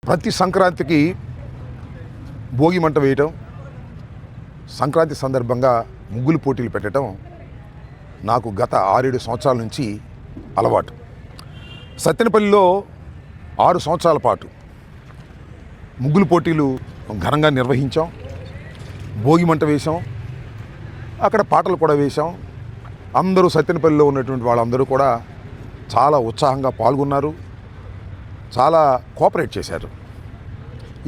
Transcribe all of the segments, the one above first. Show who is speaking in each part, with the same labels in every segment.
Speaker 1: ప్రతి సంక్రాంతికి భోగి మంట వేయటం, సంక్రాంతి సందర్భంగా ముగ్గులు పోటీలు పెట్టడం నాకు గత 6-7 సంవత్సరాల నుంచి అలవాటు. సత్తెనపల్లిలో 6 సంవత్సరాల పాటు ముగ్గులు పోటీలు ఘనంగా నిర్వహించాం. భోగి మంట వేశాం, అక్కడ పాటలు కూడా వేశాం. అందరూ సత్తెనపల్లిలో ఉన్నటువంటి వాళ్ళందరూ కూడా చాలా ఉత్సాహంగా పాల్గొన్నారు, చాలా కోఆపరేట్ చేశారు.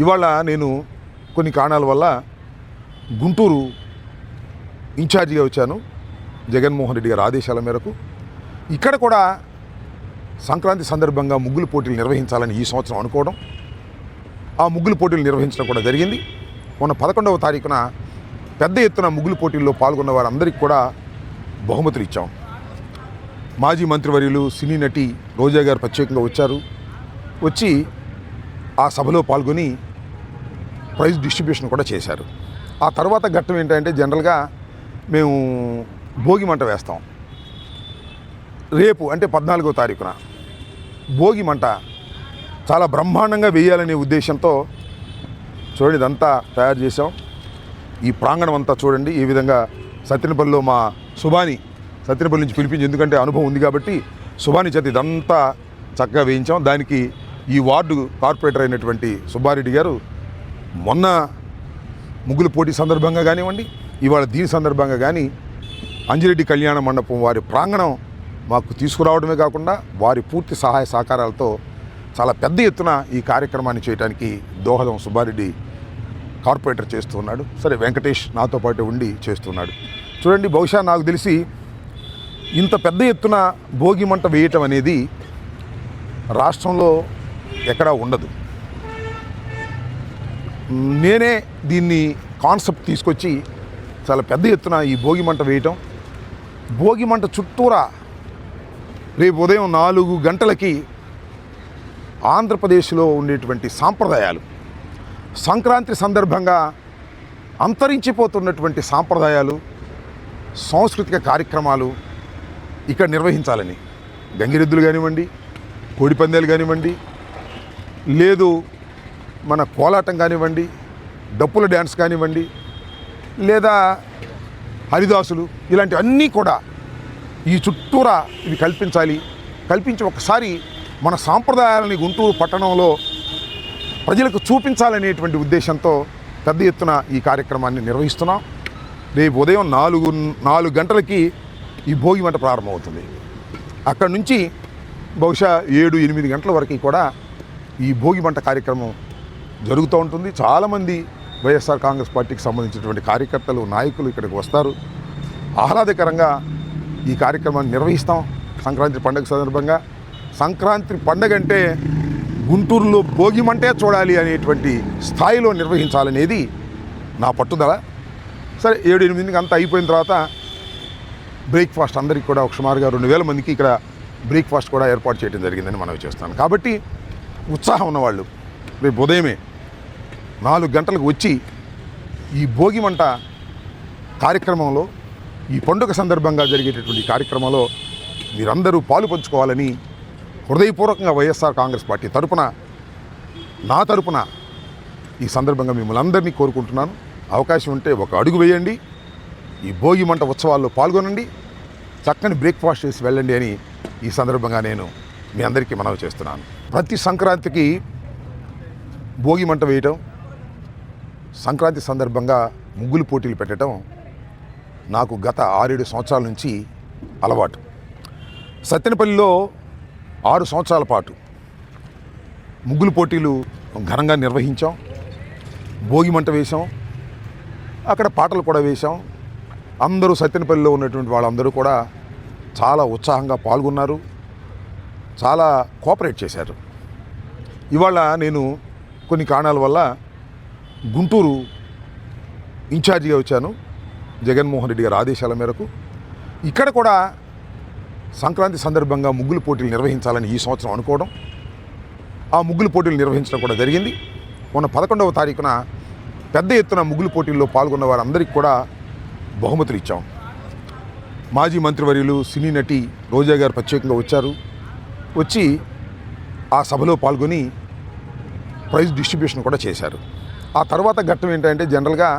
Speaker 1: ఇవాళ నేను కొన్ని కారణాల వల్ల గుంటూరు ఇన్ఛార్జిగా వచ్చాను, జగన్మోహన్ రెడ్డి గారి ఆదేశాల మేరకు. ఇక్కడ కూడా సంక్రాంతి సందర్భంగా ముగ్గులు పోటీలు నిర్వహించాలని ఈ సంవత్సరం అనుకోవడం, ఆ ముగ్గులు పోటీలు నిర్వహించడం కూడా జరిగింది. మొన్న 11వ తారీఖున పెద్ద ఎత్తున ముగ్గులు పోటీల్లో పాల్గొన్న వారందరికీ కూడా బహుమతులు ఇచ్చాం. మాజీ మంత్రివర్యులు సినీ నటి రోజా గారు ప్రత్యేకంగా వచ్చి ఆ సభలో పాల్గొని ప్రైజ్ డిస్ట్రిబ్యూషన్ కూడా చేశారు. ఆ తర్వాత ఘట్టం ఏంటంటే, జనరల్గా మేము భోగి మంట వేస్తాం. రేపు అంటే 14వ తారీఖున భోగి మంట చాలా బ్రహ్మాండంగా వేయాలనే ఉద్దేశంతో చూడండి ఇదంతా తయారు చేసాం. ఈ ప్రాంగణం అంతా చూడండి ఈ విధంగా. సత్తెనపల్లిలో మా సుబాని సత్తెనపల్లి నుంచి పిలిపించి, ఎందుకంటే అనుభవం ఉంది కాబట్టి సుబాని చేత ఇదంతా చక్కగా వేయించాం. దానికి ఈ వార్డు కార్పొరేటర్ అయినటువంటి సుబ్బారెడ్డి గారు మొన్న ముగ్గుల పోటీ సందర్భంగా కానివ్వండి, ఇవాళ దీని సందర్భంగా కానీ అంజిరెడ్డి కళ్యాణ మండపం వారి ప్రాంగణం మాకు తీసుకురావడమే కాకుండా వారి పూర్తి సహాయ సహకారాలతో చాలా పెద్ద ఎత్తున ఈ కార్యక్రమాన్ని చేయడానికి దోహదం సుబ్బారెడ్డి కార్పొరేటర్ చేస్తున్నాడు. సరే, వెంకటేష్ నాతో పాటు ఉండి చేస్తున్నాడు. చూడండి, బహుశా నాకు తెలిసి ఇంత పెద్ద ఎత్తున భోగి మంట వేయటం అనేది రాష్ట్రంలో ఎక్కడా ఉండదు. నేనే దీన్ని కాన్సెప్ట్ తీసుకొచ్చి చాలా పెద్ద ఎత్తున ఈ భోగి మంట వేయటం. భోగి మంట చుట్టూరా రేపు ఉదయం 4 గంటలకి ఆంధ్రప్రదేశ్లో ఉండేటువంటి సాంప్రదాయాలు, సంక్రాంతి సందర్భంగా అంతరించిపోతున్నటువంటి సాంప్రదాయాలు, సాంస్కృతిక కార్యక్రమాలు ఇక్కడ నిర్వహించాలని, గంగిరెద్దులు కానివ్వండి, కోడిపందాలు కానివ్వండి, లేదు మన కోలాటం కానివ్వండి, డప్పుల డ్యాన్స్ కానివ్వండి, లేదా హరిదాసులు, ఇలాంటివన్నీ కూడా ఈ చుట్టూరా ఇవి కల్పించి ఒకసారి మన సాంప్రదాయాలని గుంటూరు పట్టణంలో ప్రజలకు చూపించాలనేటువంటి ఉద్దేశంతో పెద్ద ఎత్తున ఈ కార్యక్రమాన్ని నిర్వహిస్తున్నాం. రేపు ఉదయం 4 గంటలకి ఈ భోగి మంట ప్రారంభమవుతుంది. అక్కడి నుంచి బహుశా 7-8 గంటల వరకు కూడా ఈ భోగి మంట కార్యక్రమం జరుగుతూ ఉంటుంది. చాలామంది వైఎస్ఆర్ కాంగ్రెస్ పార్టీకి సంబంధించినటువంటి కార్యకర్తలు, నాయకులు ఇక్కడికి వస్తారు. ఆహ్లాదకరంగా ఈ కార్యక్రమాన్ని నిర్వహిస్తాం. సంక్రాంతి పండుగ సందర్భంగా, సంక్రాంతి పండుగ అంటే గుంటూరులో భోగి మంటే చూడాలి అనేటువంటి స్థాయిలో నిర్వహించాలనేది నా పట్టుదల. సరే, 7-8 అంతా అయిపోయిన తర్వాత బ్రేక్ఫాస్ట్ అందరికీ కూడా ఒక సుమారుగా 2000 మందికి ఇక్కడ బ్రేక్ఫాస్ట్ కూడా ఏర్పాటు చేయడం జరిగిందని మనవి చేస్తాను. కాబట్టి ఉత్సాహం ఉన్నవాళ్ళు రేపు ఉదయమే 4 గంటలకు వచ్చి ఈ భోగి మంట కార్యక్రమంలో, ఈ పండుగ సందర్భంగా జరిగేటటువంటి కార్యక్రమంలో మీరందరూ పాలు పంచుకోవాలని హృదయపూర్వకంగా వైఎస్ఆర్ కాంగ్రెస్ పార్టీ తరపున, నా తరపున ఈ సందర్భంగా మిమ్మల్ని అందరినీ కోరుకుంటున్నాను. అవకాశం ఉంటే ఒక అడుగు వేయండి, ఈ భోగి మంట ఉత్సవాల్లో పాల్గొనండి, చక్కని బ్రేక్ఫాస్ట్ చేసి వెళ్ళండి అని ఈ సందర్భంగా నేను మీ అందరికీ మనవి చేస్తున్నాను. ప్రతి సంక్రాంతికి భోగి మంట వేయటం, సంక్రాంతి సందర్భంగా ముగ్గులు పోటీలు పెట్టడం నాకు గత 6-7 సంవత్సరాల నుంచి అలవాటు. సత్తెనపల్లిలో 6 సంవత్సరాల పాటు ముగ్గులు పోటీలు ఘనంగా నిర్వహించాం. భోగి మంట వేశాం, అక్కడ పాటలు కూడా వేశాం. అందరూ సత్తెనపల్లిలో ఉన్నటువంటి వాళ్ళందరూ కూడా చాలా ఉత్సాహంగా పాల్గొన్నారు, చాలా కోఆపరేట్ చేశారు. ఇవాళ నేను కొన్ని కారణాల వల్ల గుంటూరు ఇన్ఛార్జిగా వచ్చాను, జగన్మోహన్ రెడ్డి గారి ఆదేశాల మేరకు. ఇక్కడ కూడా సంక్రాంతి సందర్భంగా ముగ్గులు పోటీలు నిర్వహించాలని ఈ సంవత్సరం అనుకోవడం, ఆ ముగ్గులు పోటీలు నిర్వహించడం కూడా జరిగింది. మొన్న 11వ తారీఖున పెద్ద ఎత్తున ముగ్గులు పోటీల్లో పాల్గొన్న వారందరికీ కూడా బహుమతులు ఇచ్చాం. మాజీ మంత్రివర్యులు సినీ నటి రోజా గారు ప్రత్యేకంగా వచ్చి ఆ సభలో పాల్గొని ప్రైజ్ డిస్ట్రిబ్యూషన్ కూడా చేశారు. ఆ తర్వాత ఘట్టం ఏంటంటే జనరల్గా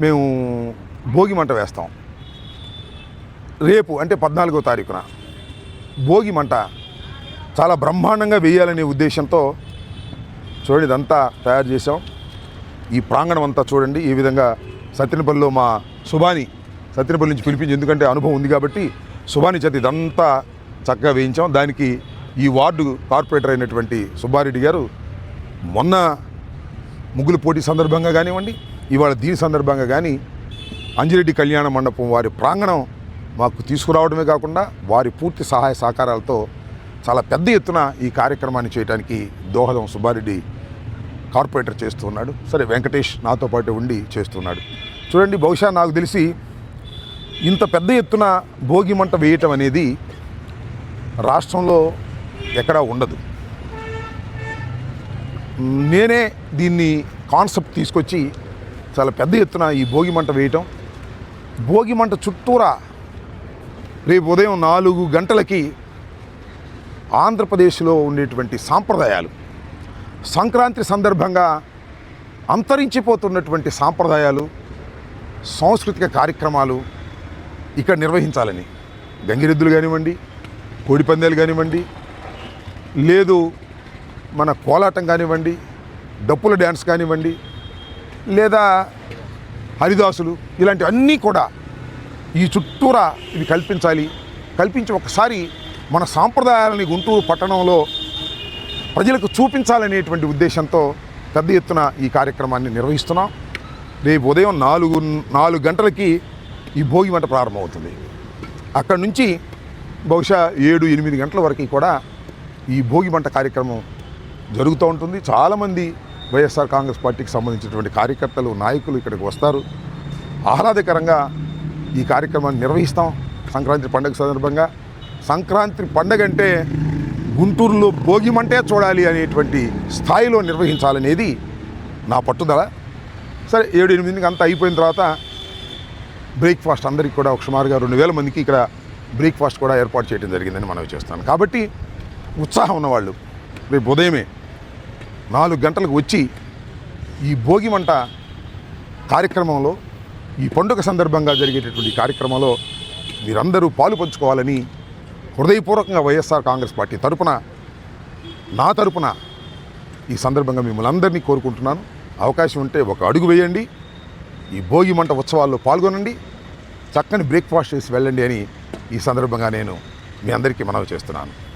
Speaker 1: మేము భోగి మంట వేస్తాం. రేపు అంటే 14వ తారీఖున భోగి మంట చాలా బ్రహ్మాండంగా వేయాలనే ఉద్దేశంతో చూడండి ఇదంతా తయారు చేసాం. ఈ ప్రాంగణం అంతా చూడండి ఈ విధంగా సత్యనపల్లిలో మా సుబాని సత్యనపల్లి నుంచి పిలిపించి, ఎందుకంటే అనుభవం ఉంది కాబట్టి సుబాని చేత ఇదంతా చక్కగా వేయించాం. దానికి ఈ వార్డు కార్పొరేటర్ అయినటువంటి సుబ్బారెడ్డి గారు మొన్న ముగ్గుల పోటీ సందర్భంగా కానివ్వండి, ఇవాళ దీని సందర్భంగా కానీ అంజిరెడ్డి కళ్యాణ మండపం వారి ప్రాంగణం మాకు తీసుకురావడమే కాకుండా వారి పూర్తి సహాయ సహకారాలతో చాలా పెద్ద ఎత్తున ఈ కార్యక్రమాన్ని చేయడానికి దోహదం సుబ్బారెడ్డి కార్పొరేటర్ చేస్తున్నాడు. సరే, వెంకటేష్ నాతో పాటు ఉండి చేస్తున్నాడు. చూడండి, బహుశా నాకు తెలిసి ఇంత పెద్ద ఎత్తున భోగి మంట వేయటం అనేది రాష్ట్రంలో ఎక్కడా ఉండదు. నేనే దీన్ని కాన్సెప్ట్ తీసుకొచ్చి చాలా పెద్ద ఎత్తున ఈ భోగి మంట వేయటం. భోగి మంట చుట్టూరా రేపు ఉదయం 4 గంటలకి ఆంధ్రప్రదేశ్లో ఉండేటువంటి సాంప్రదాయాలు, సంక్రాంతి సందర్భంగా అంతరించిపోతున్నటువంటి సాంప్రదాయాలు, సాంస్కృతిక కార్యక్రమాలు ఇక్కడ నిర్వహించాలని, గంగిరెద్దులు కానివ్వండి, కోడిపందాలు కానివ్వండి, లేదు మన కోలాటం కానివ్వండి, డప్పుల డ్యాన్స్ కానివ్వండి, లేదా హరిదాసులు, ఇలాంటివన్నీ కూడా ఈ చుట్టూరా ఇవి కల్పించి ఒకసారి మన సాంప్రదాయాలని గుంటూరు పట్టణంలో ప్రజలకు చూపించాలనేటువంటి ఉద్దేశంతో పెద్ద ఎత్తున ఈ కార్యక్రమాన్ని నిర్వహిస్తున్నాం. రేపు ఉదయం 4 గంటలకి ఈ భోగి మంట ప్రారంభమవుతుంది. అక్కడి నుంచి బహుశా 7-8 గంటల వరకు కూడా ఈ భోగి మంట కార్యక్రమం జరుగుతూ ఉంటుంది. చాలామంది వైఎస్ఆర్ కాంగ్రెస్ పార్టీకి సంబంధించినటువంటి కార్యకర్తలు, నాయకులు ఇక్కడికి వస్తారు. ఆహ్లాదకరంగా ఈ కార్యక్రమాన్ని నిర్వహిస్తాం. సంక్రాంతి పండుగ సందర్భంగా, సంక్రాంతి పండుగ అంటే గుంటూరులో భోగి మంటే చూడాలి అనేటువంటి స్థాయిలో నిర్వహించాలనేది నా పట్టుదల. సరే, 7-8 అంతా అయిపోయిన తర్వాత బ్రేక్ఫాస్ట్ అందరికీ కూడా ఒక సుమారుగా 2000 మందికి ఇక్కడ బ్రేక్ఫాస్ట్ కూడా ఏర్పాటు చేయడం జరిగిందని మనవి చేస్తాను. కాబట్టి ఉత్సాహం ఉన్నవాళ్ళు రేపు ఉదయమే 4 గంటలకు వచ్చి ఈ భోగి మంట కార్యక్రమంలో, ఈ పండుగ సందర్భంగా జరిగేటటువంటి కార్యక్రమంలో మీరందరూ పాలు పంచుకోవాలని హృదయపూర్వకంగా వైఎస్ఆర్ కాంగ్రెస్ పార్టీ తరపున, నా తరపున ఈ సందర్భంగా మిమ్మల్ని అందరినీ కోరుకుంటున్నాను. అవకాశం ఉంటే ఒక అడుగు వేయండి, ఈ భోగి మంట ఉత్సవాల్లో పాల్గొనండి, చక్కని బ్రేక్ఫాస్ట్ చేసి వెళ్ళండి అని ఈ సందర్భంగా నేను మీ అందరికీ మనవి చేస్తున్నాను.